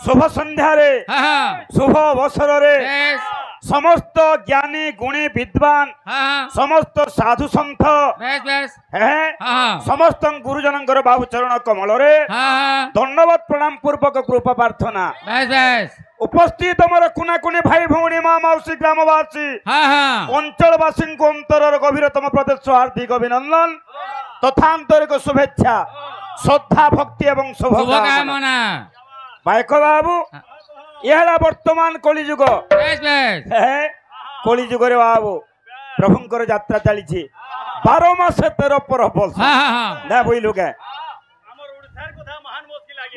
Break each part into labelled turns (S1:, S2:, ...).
S1: शुभ संध्या रे शुभ अवसर रे समस्त ज्ञानी गुणी विद्वान समस्त साधु संत समस्त गुरुजन बाबू चरण कमल रे धन्यवाद प्रणाम पूर्वक कृपा प्रार्थना उपस्थित मोर कुनाकुनी भाई भौणी माँ मौसी ग्रामवासी अंचलवासी को अंतर गभीरतम प्रदेश हार्दिक अभिनंदन तथा आंतरिक शुभेच्छा श्रद्धा भक्ति एवं शुभकामना बायक बाबू यह वर्तमान कलिजुग कलिजुग रे बाबू प्रभुंकर यात्रा चली 12 मास 13 पर्व ना बुझलु के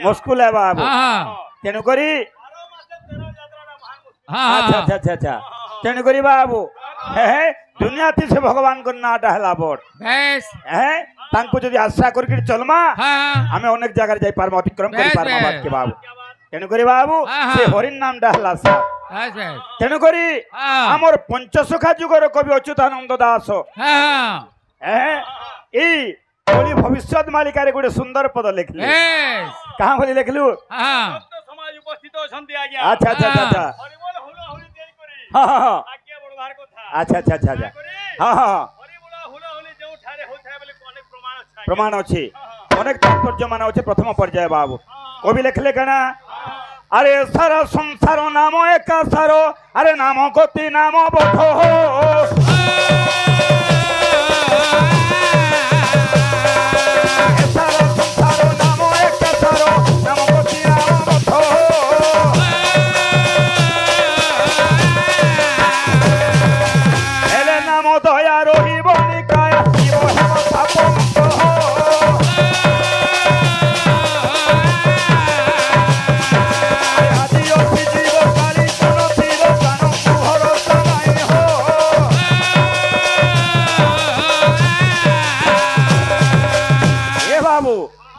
S1: मुस्कुल है बाबू तेणुक अच्छा अच्छा अच्छा अच्छा तेणुक बाबू दुनिया थी से भगवान को नाटा है बोर्ड तांको जदि आशा करके चलमा हमें अनेक जगह जाई पारमा अतिक्रम कर पारमा बात के बाबू तेणुक बाबू से हरिन नाम डाहला सा तेणुक हमर पंचसखा जुगर कवि अच्युतानंद दास ए बोली भविष्य मालिका रे गोटे सुंदर पद लिखले कहां बोली लिखलु समाज उपस्थित अछंती आज्ञा अच्छा अच्छा अच्छा हरिबोल हुलो हुली देई करी हां हां आज्ञा बडवार कथा अच्छा अच्छा अच्छा अच्छा हां हां हरिबोल हुलो हुली जो ठारे होथाय बोले अनेक प्रमाण अछि अनेक तात्पर्य मान अछि प्रथम पर्याय बाबू कवि लिखले कना अरे सारा संसार नाम एक सारो अरे नाम गति नाम बधो सारा संसार नाम एक सारो नाम गति नाम बधो एले नाम दया रहिब निकाय जीव हेम पाप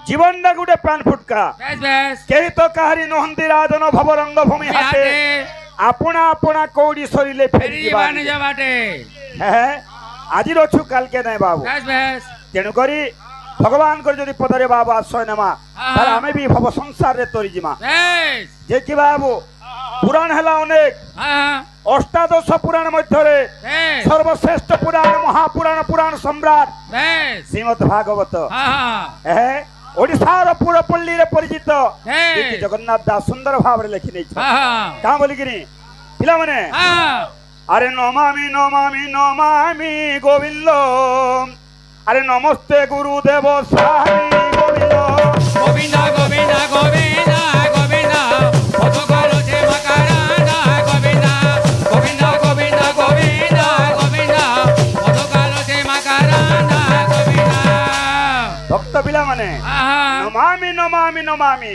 S1: जीवन ना गुटे प्राण फुटका कही तो कहारी नहंदी राजन भवरंग भूमि हाटे अपना अपना कौड़ी सरीले फेरी बाटे आज रछु काल के नहीं बाबू तेणु करी भगवान को जदि पदरे बाबू आश्रय नेमा तार हमें भी भव संसार रे तोरी जिमा जे कि बाबू पुराण हला अनेक अष्टादश पुराण मध्य रे सर्वश्रेष्ठ पुराण महापुराण पुराण सम्राट श्रीमद् भागवत ओडिशार पुरपल्ली रे परिचित जगन्नाथ दास सुंदर भाव रे लिखि नै छ का बोली किनी पिला माने अरे नमामि नमामि नमामि गोविंद अरे नमस्ते गुरुदेव स्वामी गोविंद गोविंद गोविंद गोविंद गोविंद भगवान जे मकराना गोविंद गोविंद गोविंद गोविंद गोविंद भगवान जे मकराना गोविंद भक्त पिला माने नमामि नमामि नमामि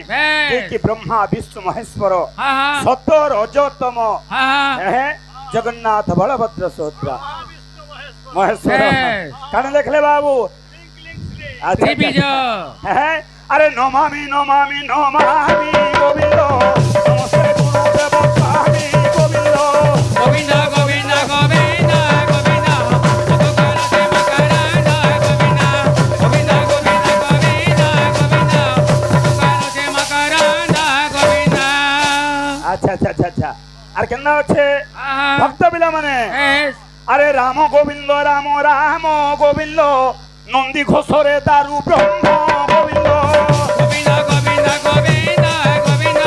S1: कि ब्रह्मा विष्णु महेश्वर सत रजतम जगन्नाथ बलभद्र सुभद्रा महेश्वर कण लिखले बाबू अरे नमामि नमामि नमामि गोविंद नमस्ते गुरुदेव स्वामी गोविंद गोविंद गोविंद गोविंद गोविंद भगवान जे मकराना गोविंद गोविंद गोविंद गोविंद गोविंद भगवान जे मकराना गोविंद अच्छा अच्छा अच्छा अच्छा अरे केना अछि भक्त बिला माने अरे राम गोविंद राम राम गोविंद नंदी घोषरे दारू ब्रह्म गोविंद गोविंद गोविंद गोविंद गोविंद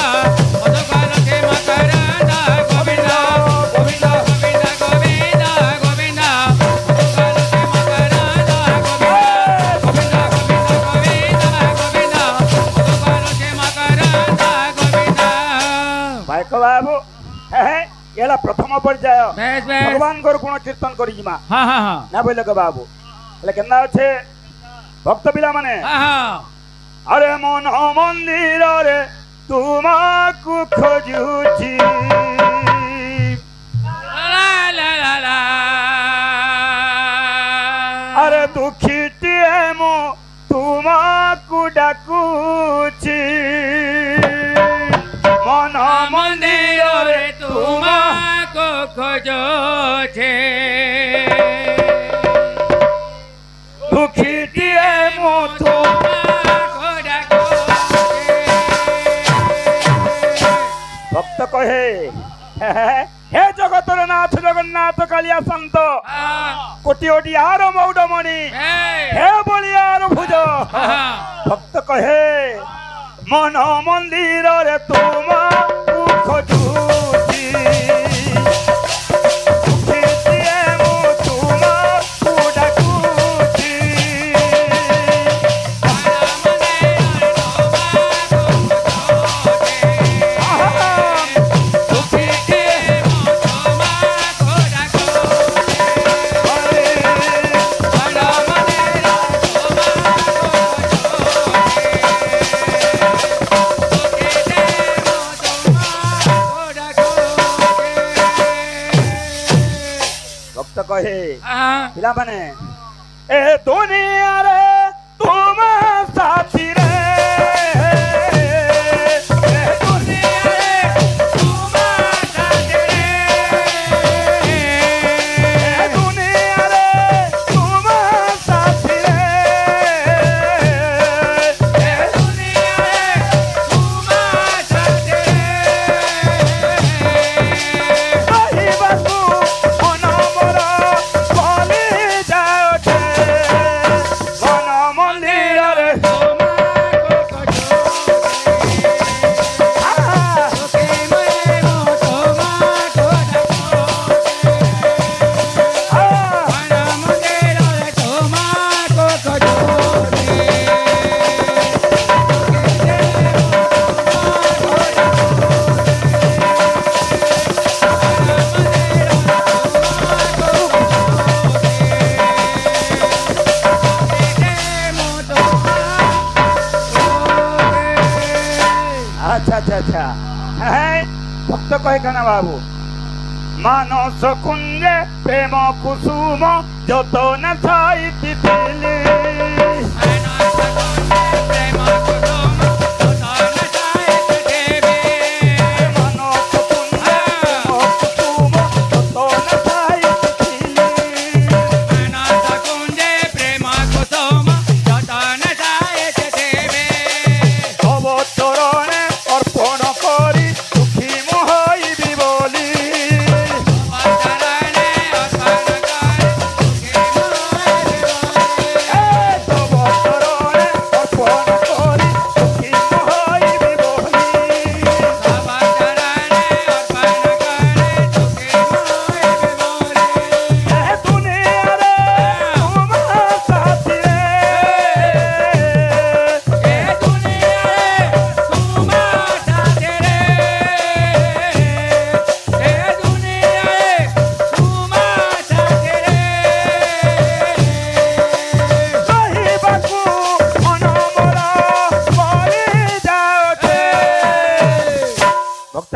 S1: भगवान जे मकराना गोविंद गोविंद गोविंद गोविंद गोविंद भगवान जे मकराना गोविंद गोविंद गोविंद गोविंद भगवान जे मकराना गोविंद भाई को बाबू एला प्रथम पर्याय भगवान को गुण कीर्तन करी जिमा हां हां हां ना बोले के बाबू ले केना अछि भक्त पिला माने अरे मन मंदिर रे तुमको खोजुची ला ला ला ला अरे दुखीटी मो तुमको डाकुची मन मंदिर रे तुमको खोजुची दुखीटी मो तुमको डाकुची कहे हे जगतर नाथ जगन्नाथ कालिया संत कोटि ओडियार मौडमणि हे बलियार भुज भक्त कहे मन मंदिर रे तुम खोजुची कहे पिला बने ए दुनिया रे तुम साथी रे अच्छा भक्त कहे कहना बाबू मानस कुंज प्रेम कुसुम जत न छाई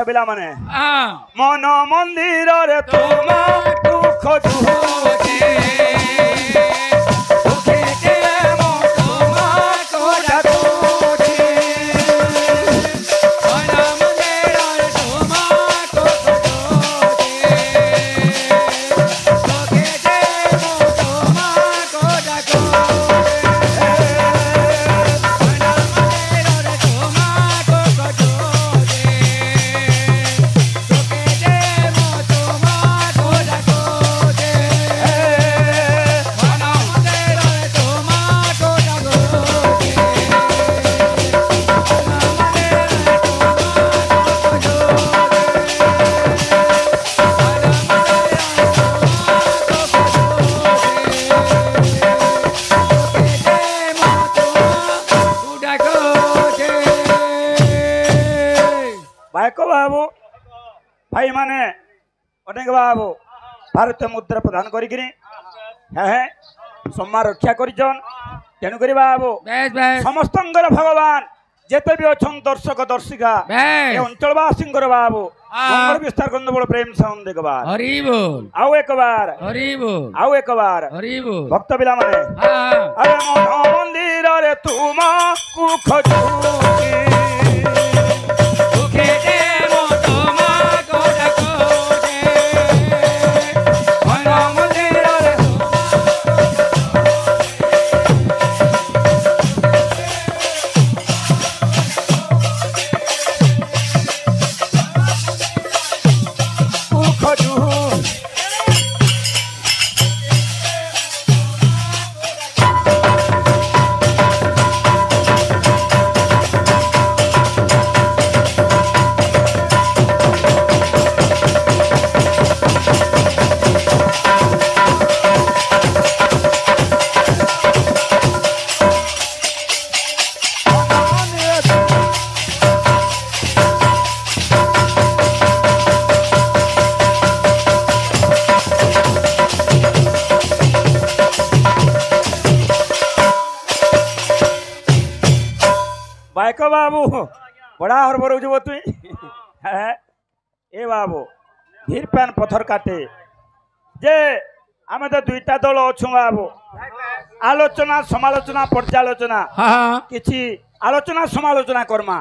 S1: पिला माने मन मंदिर रे तुम खोजुची बाबू भाई माने अनेक बाबू भारत मुद्रा प्रदान करी सम्मान रक्षा करिजन तेणु करी बाबू समस्त भगवान जेते भी अच्छा दर्शक दर्शिका अंचलवासी बाबू मंगल विस्तार गंधबोल प्रेम साउंड एक बार हरि बोल आओ एक बार हरि बोल आओ एक बार हरि बोल भक्त पिला माने अरे मन मंदिर रे तुम को खोजुची देखो बाबू बड़ा हरबर हो तुई ए बाबू धीर पैन पथर काटे जे आम तो दुईटा दल अच्छु बाबू आलोचना समालोचना पर्यालोचना किछि आलोचना समालोचना करमा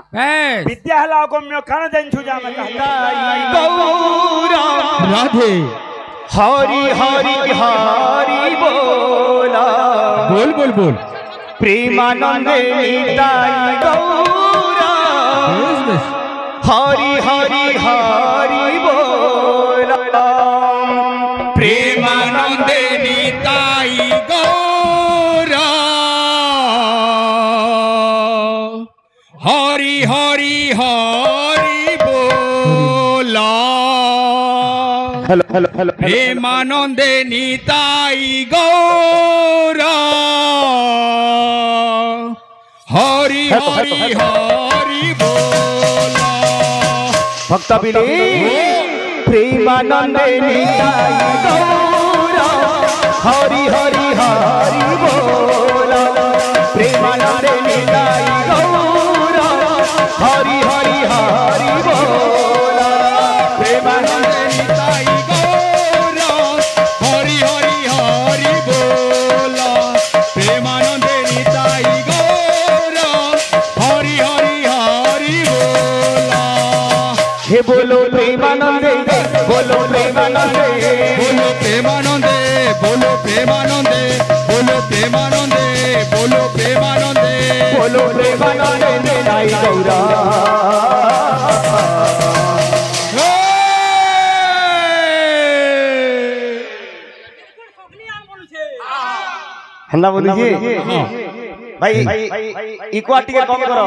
S1: विद्या हला अगम्य कान जानछु जे आमे
S2: राधे हरि हरि हरि बोला बोल बोल बोल प्रेमानंदे निताई गौरा हरि हरि हरि बोला प्रेमानंदे निताई गौरा हरि हरि हरि बोला हेलो हेलो हेलो प्रेमानंदे निताई गौरा हरि हरि हरि बोला भक्त बिली प्रेमानंदे निताई गौरा हरि हरि हरि बोला प्रेमानंदे निताई गौरा हरि हरि हरि बोला प्रेमानंदे निताई गौरा हरि हरि हरि बोला प्रेमानंदे निताई गौरा हरि हरि हरि बोला हे बोलो प्रेमानंदे बोलो प्रेमानंदे बोलो प्रेमानंदे बोलो प्रेमानंदे बोलो प्रेमानंदे बोलो प्रेमानंदे बोलो प्रेमानंदे निताई गौरा हन्ना बोलिए भाई इको आटिके कम करो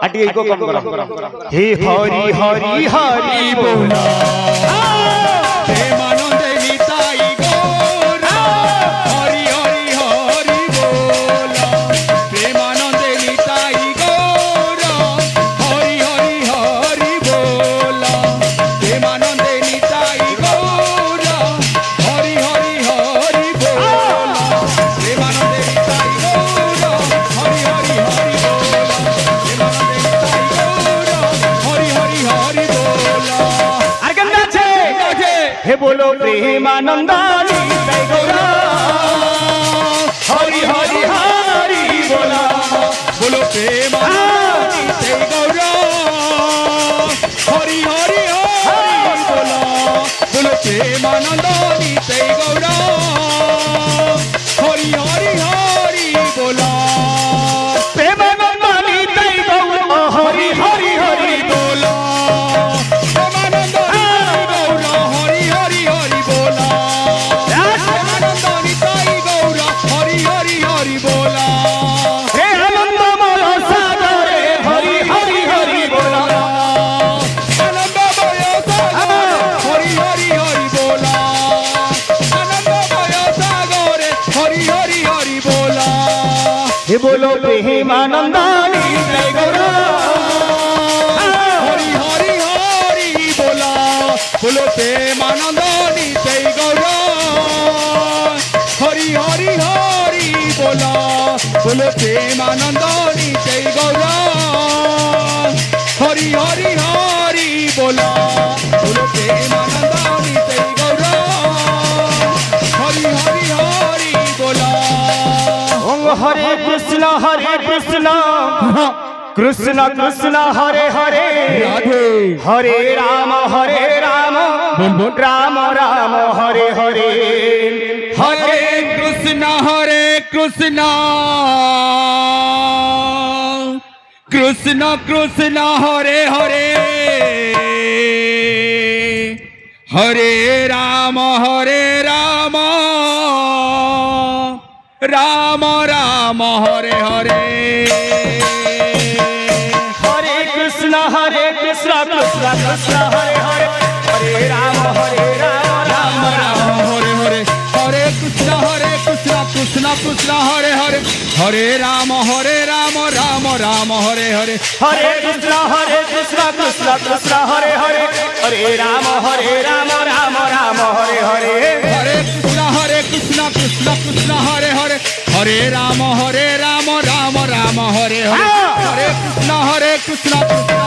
S2: आटिके इको कम करो हे हरि हरि हरि बोला प्रेमानंदे निताई गौरा हरि हरि हरि बोला प्रेमानंदे निताई गौरा हरि हरि हरि बोला प्रेमानंदे निताई गौरा हरि हरि हरि बोला प्रेमानंदे निताई गौरा हरि हरि हरि बोला प्रेमानंदे निताई गौरा हरि हरि हरि बोला আর কেন আছে হে বলো প্রেমানন্দ নিতাই গৌরা হরি হরি হরি बोला बोलो प्रेमानंद निताई गौरा हरि हरि हरि बोला बोलो प्रेमानंद निताई गौरा हरि हरि हरि बोला प्रेमानंद निताई गौरा हरि हरि हरि बोला प्रेमानंद निताई गौरा हरि हरि हरि बोला प्रेमानंद निताई गौरा हरि हरि हरि बोला हे आनंदमय सागरे हरि हरि हरि बोला आनंदमय सागरे हरि हरि हरि बोला आनंदमय सागरे हरि हरि हरि बोला हे बोलो प्रेमानंद निताई गौरा हरि हरि हरि बोला बोलो प्रेमानंद निताई गौरा हरि हरि हरि बोला बोलो प्रेमानंद निताई गौरा हरि हरि हरि बोला बोलो प्रेमानंद निताई गौरा हरि हरि हरि बोला ओम हरे कृष्ण कृष्ण कृष्ण हरे हरे हरे राम राम राम हरे हरे हरे कृष्ण कृष्ण कृष्ण हरे हरे हरे राम राम राम हरे हरे हरे कृष्ण कृष्ण कृष्ण हरे हरे हरे राम राम राम हरे हरे हरे कृष्ण कृष्ण कृष्ण हरे हरे हरे राम राम राम हरे हरे हरे कृष्ण कृष्ण कृष्ण हरे हरे हरे राम राम राम हरे हरे हरे कृष्ण कृष्ण कृष्ण हरे हरे हरे राम राम राम हरे हरे हरे कृष्ण कृष्ण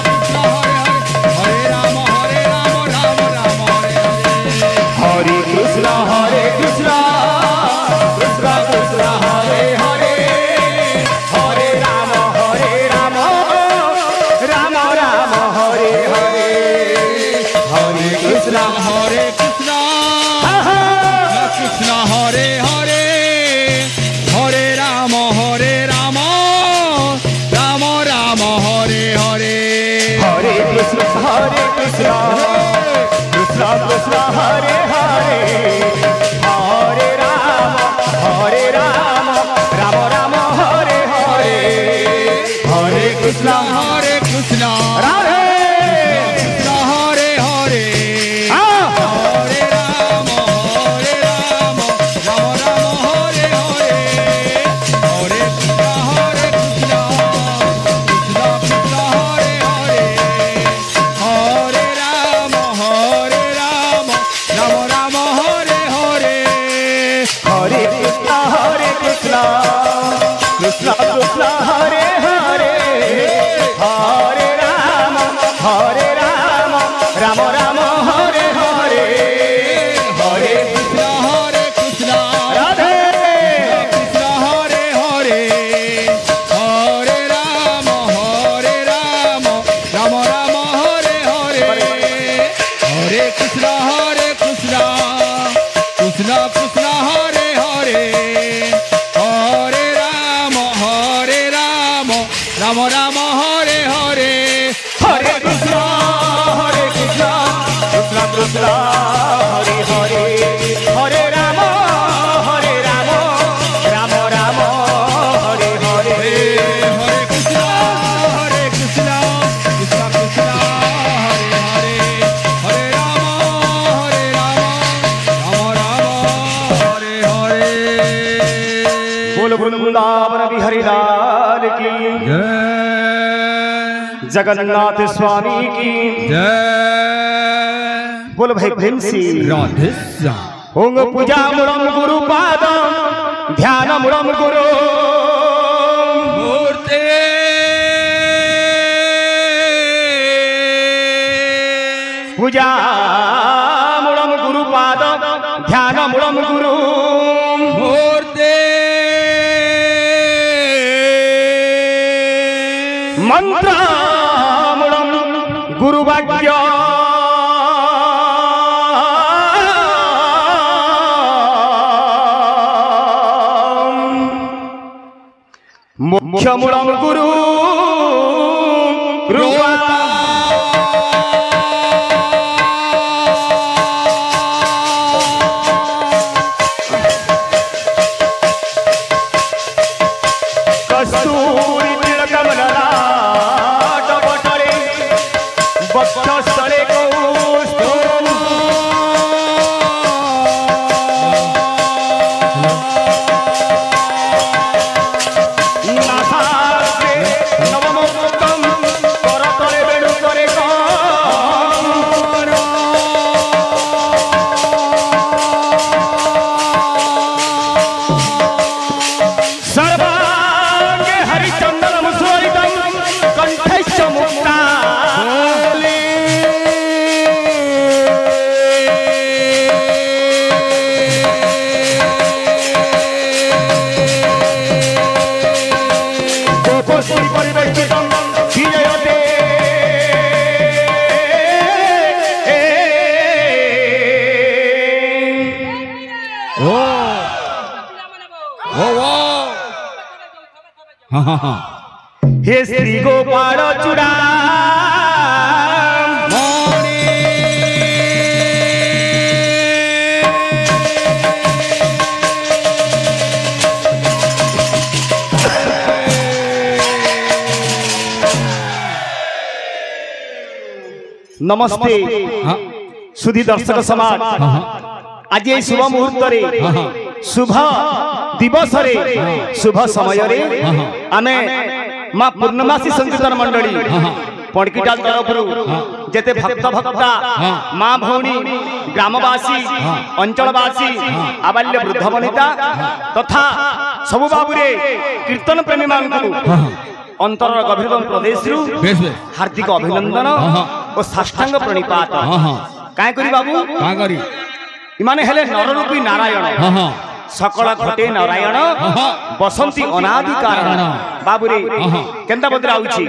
S2: कृष्ण हरे हरे हरे राम राम राम हरे हरे
S3: हरे कृष्ण कृष्ण कृष्ण हरे हरे हरे राम राम राम हरे हरे हरे कृष्ण
S2: कृष्ण हरे हरे हरे राम राम राम हरे हरे
S3: हरे कृष्ण कृष्ण कृष्ण हरे हरे हरे राम राम राम हरे हरे हरे कृष्ण राधे
S2: कृष्ण हरे हरे हरे राम राम हरे हरे हरे कृष्ण कृष्ण कृष्ण हरे हरे हरे राम राम हरे हरे
S3: हरे कृष्ण कृष्ण कृष्ण हरे हरे हरे राम राम राम हरे हरे हरे
S2: कृष्ण
S3: राधे
S2: कृष्ण हरे हरे हरे राम राम राम हरे हरे हरे कृष्ण कृष्ण कृष्ण हरे हरे हरे राम राम हरे हरे
S3: हरे कृष्ण कृष्ण कृष्ण हरे हरे हरे राम राम राम हरे हरे
S2: हरे कृष्ण कृष्ण कृष्ण हरे हरे हरे राम हरे हरे
S3: बोल वृंदावन बिहारी लाल की
S2: जय
S3: जगन्नाथ स्वामी की
S2: जय
S3: बोल भाई प्रेम से
S2: राधे श्याम
S3: ओंग पूजा मुड़म गुरु पादम ध्यान मुड़म गुरु
S2: मूर्ते
S3: पूजा मुड़म गुरु पादम ध्यान मुड़म गुरु
S2: मूर्ते
S3: मंत्र मुड़म गुरु वाक्य मुख्य मुड़म गुरु रूपा कस्तूरी तिलकम ललाट बटरे वक्षस्थले कौस्तुभम् नासाग्रे नवमुक्तम् करतले वेणुकरे सर्वांगे हरिचंदनम सुरितम कंठश्च मुक्तावली गोपश्री परिवेष्टितम विजयते
S2: ओ हाँ
S3: हे श्री गोपाल चूड़ा नमस्ते
S2: हाँ
S3: सुधी दर्शक समाज आज ये शुभ मुहूर्त शुभ दिवस शुभ समय आमे माँ पूर्णमासी संकीर्तन मंडली पड़कीटाल तरफ जेते भक्त भक्ता माँ भौणी ग्रामवासी अंचलवासी आबाल्य वृद्ध वनिता तथा सबु बाबुरे कीर्तन प्रेमी मानकु अंतर गभीर प्रदेश हार्दिक अभिनंदन और साष्टांग प्रणिपात काय करी बाबू इमाने हेले नररूपी नारायण सकल घटे नारायण बसंती अनादि कारण बाबुरे केंदा बदरा आउची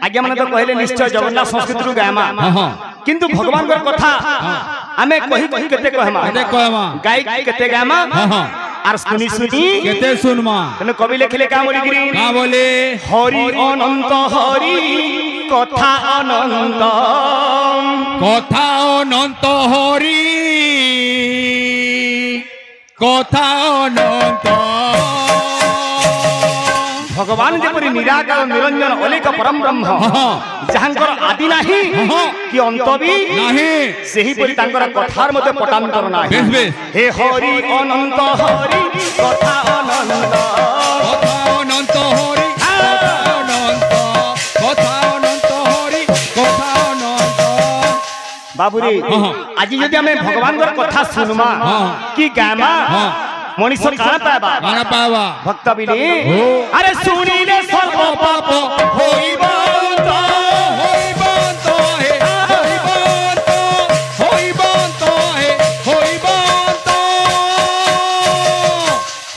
S3: आज्ञा माने तो कहले निश्चय जगन्नाथ संस्कृति रु गायमा किंतु भगवान कर कथा आमे कहि केते कहमा गाय केते गायमा आर सुनी सुनी
S2: केते सुनमा
S3: तने कवि लिखले का बोली गिरी
S2: का बोले
S3: हरि अनंत हरि कथा अनंत
S2: हरि कथा अनंत
S3: भगवान जेपरि निराकार निरंजन अलेख परम ब्रह्म जहांकर आदि नाही कि अंत भी
S2: नाही
S3: सेही परि तांकर कथार मते पटांतर नाही हे हरि अनंत हरि कथा अनंत
S2: हरि कथा अनंत हरि कथा अनंत
S3: बाबुरे आज जदि हमें भगवान कथा सुनमा कि गामा मनीष काना पाएबा भक्त बिनी अरे सुनिले सर्व पाप होइबंत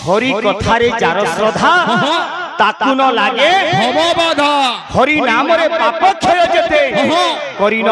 S3: हरि कथारे जार श्रद्धा ताकु न लागे
S2: भव बाधा
S3: हरि नाम रे पाप क्षय जेते करिन